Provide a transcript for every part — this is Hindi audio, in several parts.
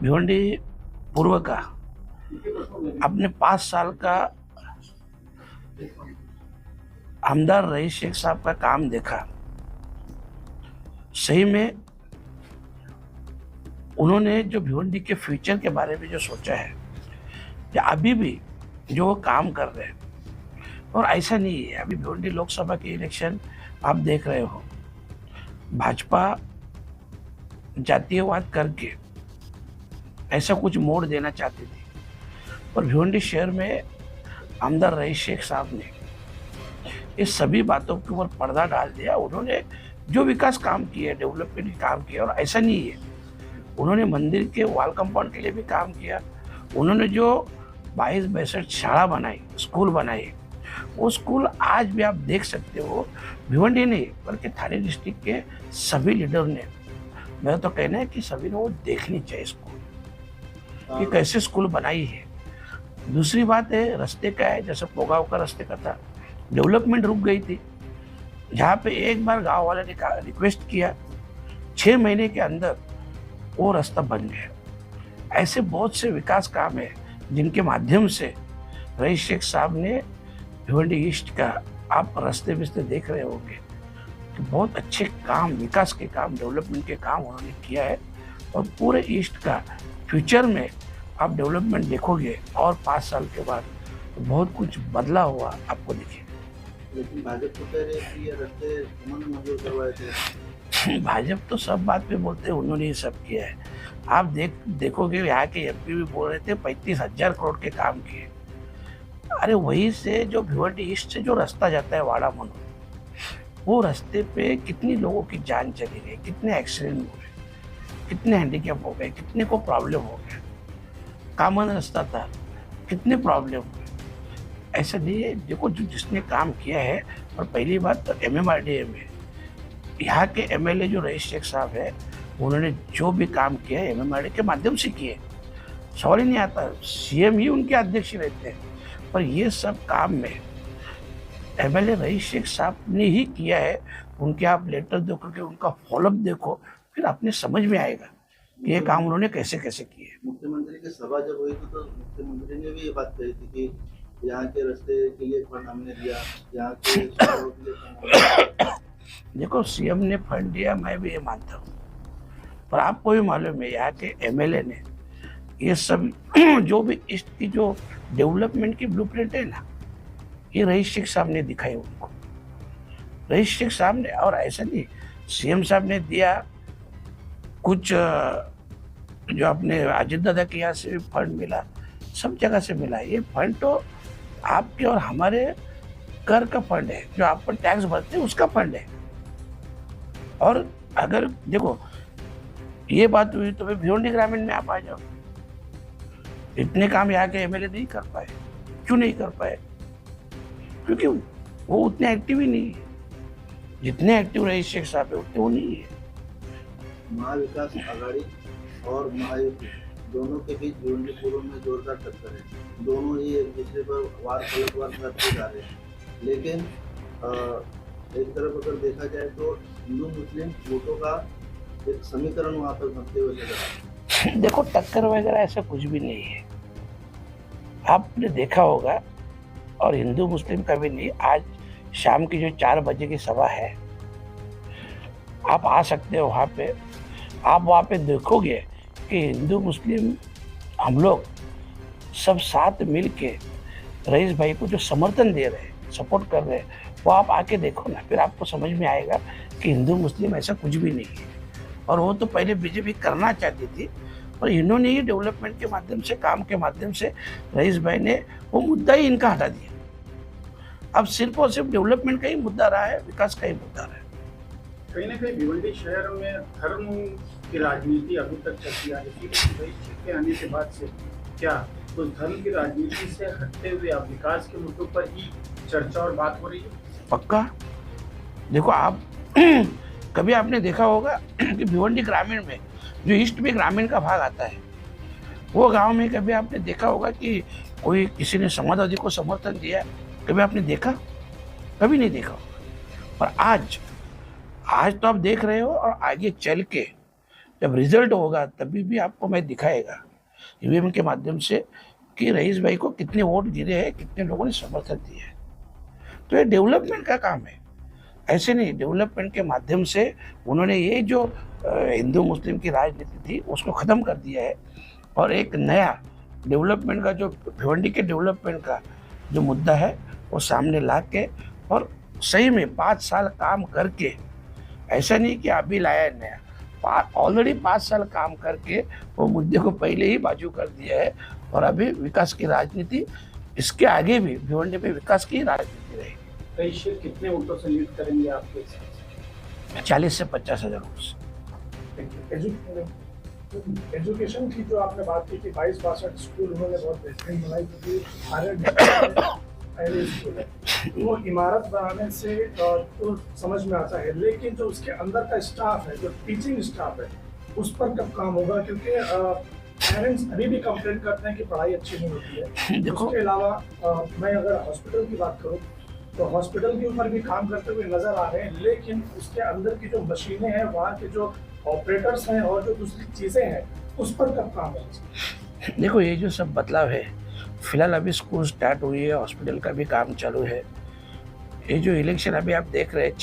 भिवंडी पूर्व का अपने 5 साल का आमदार रईस शेख साहब का काम देखा। सही में उन्होंने जो भिवंडी के फ्यूचर के बारे में जो सोचा है, या अभी भी जो वो काम कर रहे हैं, और ऐसा नहीं है। अभी भिवंडी लोकसभा के इलेक्शन आप देख रहे हो, भाजपा जातीयवाद करके ऐसा कुछ मोड़ देना चाहती थी, पर भिवंडी शहर में आमदार रईस शेख साहब ने इस सभी बातों के ऊपर पर्दा डाल दिया। उन्होंने जो विकास काम किए, डेवलपमेंट के काम किए, और ऐसा नहीं है, उन्होंने मंदिर के वॉल कंपाउंड के लिए भी काम किया। उन्होंने जो 22-62 शाला बनाई, स्कूल बनाए, वो स्कूल आज भी आप देख सकते हो। भिवंडी नहीं बल्कि थाने डिस्ट्रिक्ट के सभी लीडर ने, मेरा तो कहना है कि सभी ने वो देखनी चाहिए स्कूल कि कैसे स्कूल बनाई है। दूसरी बात है रास्ते का है, जैसे पोगाव का रास्ते का था, डेवलपमेंट रुक गई थी। जहाँ पे एक बार गांव वाले ने रिक्वेस्ट किया, 6 महीने के अंदर वो रास्ता बन गया। ऐसे बहुत से विकास काम है जिनके माध्यम से रईस शेख साहब ने भिवंडी ईस्ट का, आप रास्ते बिस्ते देख रहे होंगे कि बहुत अच्छे काम, विकास के काम, डेवलपमेंट के काम उन्होंने किया है। और पूरे ईस्ट का फ्यूचर में आप डेवलपमेंट देखोगे, और 5 साल के बाद तो बहुत कुछ बदला हुआ आपको दिखेगा। लेकिन भाजपा तो कह रही है कि ये रास्ते उन्होंने मंजूर करवाए थे। भाजपा तो सब बात पे बोलते हैं उन्होंने ये सब किया है। आप देखोगे यहाँ के एमपी भी बोल रहे थे 35,000 करोड़ के काम किए। अरे वहीं से जो भिवंडी ईस्ट से जो रास्ता जाता है वाड़ा मनोर, वो रास्ते पे कितनी लोगों की जान चली गई, कितने एक्सीडेंट हो गए, कितने हैंडीकैप हो गए, कितने को प्रॉब्लम हो गया। कॉमन रास्ता था, कितने प्रॉब्लम हुए। ऐसा नहीं है, देखो जो जिसने काम किया है। और पहली बात तो MMRDA में यहाँ के MLA जो रईस शेख साहब है, उन्होंने जो भी काम किया है MMRDA के माध्यम से किए। सवाल ही नहीं आता, CM ही उनके अध्यक्ष रहते हैं, पर ये सब काम में MLA रईस शेख साहब ने ही किया है। उनके आप लेटर देखो कि उनका फॉलोअप देखो, फिर आपने समझ में आएगा कि ये काम उन्होंने कैसे कैसे किए। मुख्यमंत्री की सभा जब हुई थी तो मुख्यमंत्री ने भी ये बात कही थी कि यहाँ के रास्ते के लिए फंड हमने दिया, यहाँ के सुविधाओं के लिए फंड हमने। देखो CM ने फंड दिया, मैं भी ये मानता हूँ, पर आपको भी मालूम है यहाँ के MLA ने ये सब जो भी ईस्ट की जो डेवलपमेंट की ब्लूप्रिंट है ना, ये रईस शेख साहब ने दिखाई उनको। रईस शेख साहब ने, और ऐसा नहीं CM साहब ने दिया कुछ, जो अपने अजित दादा के यहाँ से भी फंड मिला, सब जगह से मिला। ये फंड तो आपके और हमारे कर का फंड है, जो आप पर टैक्स भरते हैं उसका फंड है। और अगर देखो ये बात हुई तो फिर भिवंडी ग्रामीण में आप आ जाओ, इतने काम यहाँ के MLA नहीं कर पाए। क्यों नहीं कर पाए? क्योंकि वो उतने एक्टिव ही नहीं है। जितने एक्टिव रईस शेख साहब है उतने वो नहीं है। महाविकास आघाड़ी और महायुति दोनों के बीच भिवंडी पूर्व में जोरदार टक्कर है। दोनों ही एक दूसरे पर वार पलटवार करते जा रहे हैं। लेकिन एक तरफ अगर देखा जाए तो हिंदू मुस्लिम वोटों का एक समीकरण वहाँ पर बनते हुए नजर आता है। देखो टक्कर वगैरह ऐसा कुछ भी नहीं है, आपने देखा होगा। और हिंदू मुस्लिम का भी नहीं। आज शाम की जो 4 बजे की सभा है, आप आ सकते हो वहाँ पे। आप वहाँ पे देखोगे कि हिंदू मुस्लिम हम लोग सब साथ मिल के रईस भाई को जो समर्थन दे रहे हैं, सपोर्ट कर रहे हैं, वो आप आके देखो ना, फिर आपको समझ में आएगा कि हिंदू मुस्लिम ऐसा कुछ भी नहीं है। और वो तो पहले बीजेपी करना चाहती थी, पर इन्होंने ही डेवलपमेंट के माध्यम से, काम के माध्यम से रईस भाई ने वो मुद्दा ही इनका हटा दिया। अब सिर्फ और सिर्फ डेवलपमेंट का ही मुद्दा रहा है, विकास का ही मुद्दा रहा है। कहीं ना कहीं भिवंडी शहर में धर्म की राजनीति अभी तक चलती आ रही है। रईस शेख के आने के बाद से क्या उस धर्म की राजनीति से हटते हुए अब विकास के मुद्दों पर ही चर्चा और बात हो रही है? पक्का। देखो आप कभी आपने देखा होगा कि भिवंडी ग्रामीण में, जो ईस्ट में ग्रामीण का भाग आता है, वो गांव में कभी आपने देखा होगा कि कोई किसी ने समाजवादी को समर्थन दिया? कभी आपने देखा? कभी नहीं देखा होगा। पर आज तो आप देख रहे हो, और आगे चल के जब रिजल्ट होगा तभी भी आपको मैं दिखाएगा ईवीएम के माध्यम से कि रईस भाई को कितने वोट गिरे हैं, कितने लोगों ने समर्थन दिया है। तो ये डेवलपमेंट का काम है, ऐसे नहीं। डेवलपमेंट के माध्यम से उन्होंने ये जो हिंदू मुस्लिम की राजनीति थी उसको ख़त्म कर दिया है और एक नया डेवलपमेंट का जो भिवंडी के डेवलपमेंट का जो मुद्दा है वो सामने ला के और सही में 5 साल काम करके, ऐसा नहीं कि अभी लाया है नया, ऑलरेडी 5 साल काम करके वो मुद्दे को पहले ही बाजू कर दिया है और अभी विकास की राजनीति, इसके आगे भी भिवंडी में विकास की राजनीति रहेगी। रईस शेख कितने वोटों से लीड करेंगे आपके हिसाब से? 40 से 50 हज़ार वोट से। एजुकेशन की जो आपने बात की कि 22-62 स्कूल उन्होंने बहुत बेहतरीन बनाई, क्योंकि पहले स्कूल है वो इमारत बनाने से तो समझ में आता है, लेकिन जो उसके अंदर का स्टाफ है, जो टीचिंग स्टाफ है, उस पर कब काम होगा? क्योंकि पेरेंट्स अभी भी कंप्लेंट करते हैं कि पढ़ाई अच्छी नहीं होती है। उसके अलावा मैं अगर हॉस्पिटल की बात करूँ तो हॉस्पिटल के ऊपर भी काम करते हुए नजर आ रहे हैं, लेकिन उसके अंदर की जो मशीनें हैं, वहाँ के जो ऑपरेटर्स हैं और जो दूसरी चीज़ें हैं, उस पर कब काम होगा? देखो, ये जो सब बदलाव है, फिलहाल अभी स्कूल स्टार्ट हुई है, हॉस्पिटल का भी काम चालू है। ये जो इलेक्शन अभी आप देख रहे हैं,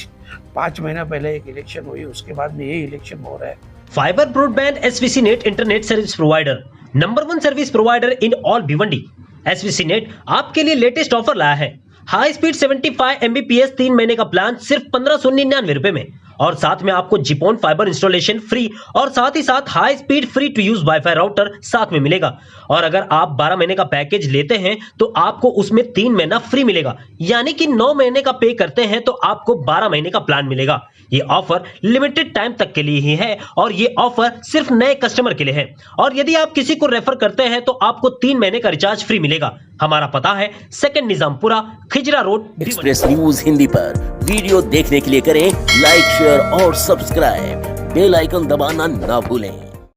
5 महीना पहले एक इलेक्शन हुई, उसके बाद में ये इलेक्शन हो रहा है। Fibre broadband SVC net internet service provider, number 1 service provider in all Bhiwandi. SVC net आपके लिए लेटेस्ट ऑफर लाया है। हाई स्पीड 75 Mbps 3 महीने का प्लान सिर्फ 1599 रुपए में, और साथ में आपको जिपोन फाइबर इंस्टॉलेशन फ्री और साथ ही साथ high speed free to use wifi router साथ में मिलेगा। और अगर आप 12 महीने का पैकेज लेते हैं तो आपको उसमें 3 महीना फ्री मिलेगा, यानी कि 9 महीने का पे करते हैं तो आपको 12 महीने का प्लान मिलेगा। ये ऑफर लिमिटेड टाइम तक के लिए ही है और ये ऑफर सिर्फ नए कस्टमर के लिए है। और यदि आप किसी को रेफर करते हैं तो आपको 3 महीने का रिचार्ज फ्री मिलेगा। हमारा पता है 2nd Nizampura, खिजरा road. Express news Hindi पर वीडियो देखने के लिए करें लाइक, शेयर और सब्सक्राइब। बेल आइकन दबाना ना भूलें।